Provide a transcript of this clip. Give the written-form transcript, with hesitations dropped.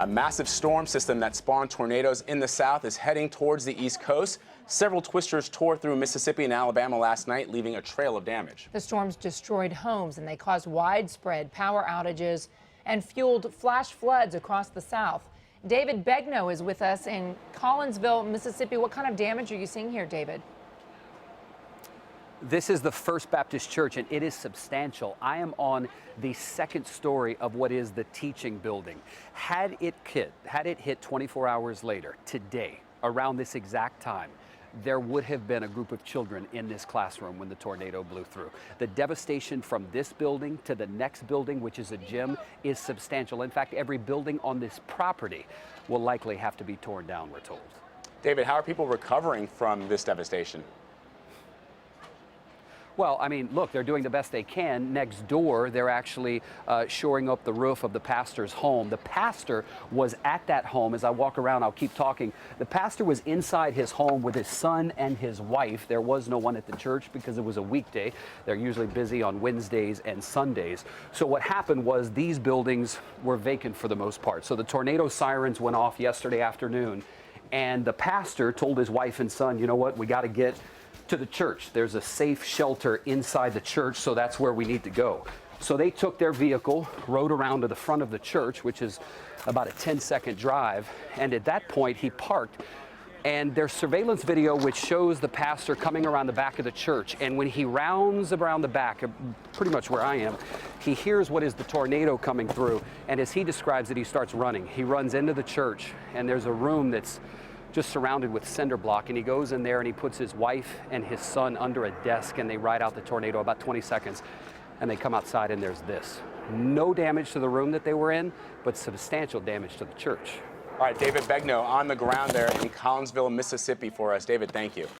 A massive storm system that spawned tornadoes in the south is heading towards the east coast. Several twisters tore through Mississippi and Alabama last night, leaving a trail of damage. The storms destroyed homes and they caused widespread power outages and fueled flash floods across the south. David Begnaud is with us in Collinsville, Mississippi. What kind of damage are you seeing here, David? This is the First Baptist Church, and it is substantial. I am on the second story of what is the teaching building. Had it hit 24 hours later, today, around this exact time, there would have been a group of children in this classroom when the tornado blew through. The devastation from this building to the next building, which is a gym, is substantial. In fact, every building on this property will likely have to be torn down, we're told. David, how are people recovering from this devastation? Well, I mean, look, they're doing the best they can. Next door, they're actually shoring up the roof of the pastor's home. The pastor was at that home. As I walk around, I'll keep talking. The pastor was inside his home with his son and his wife. There was no one at the church because it was a weekday. They're usually busy on Wednesdays and Sundays. So what happened was these buildings were vacant for the most part. So the tornado sirens went off yesterday afternoon, and the pastor told his wife and son, you know what, we got to get to the church. There's a safe shelter inside the church, so that's where we need to go. So they took their vehicle, rode around to the front of the church, which is about a 10-second drive, and at that point he parked. And there's surveillance video which shows the pastor coming around the back of the church, and when he rounds around the back, pretty much where I am, he hears what is the tornado coming through, and as he describes it, he starts running. He runs into the church, and there's a room that's just surrounded with cinder block, and he goes in there and he puts his wife and his son under a desk, and they ride out the tornado about 20 seconds, and they come outside, and there's this. No damage to the room that they were in, but substantial damage to the church. All right, David Begnaud on the ground there in Collinsville, Mississippi for us. David, thank you.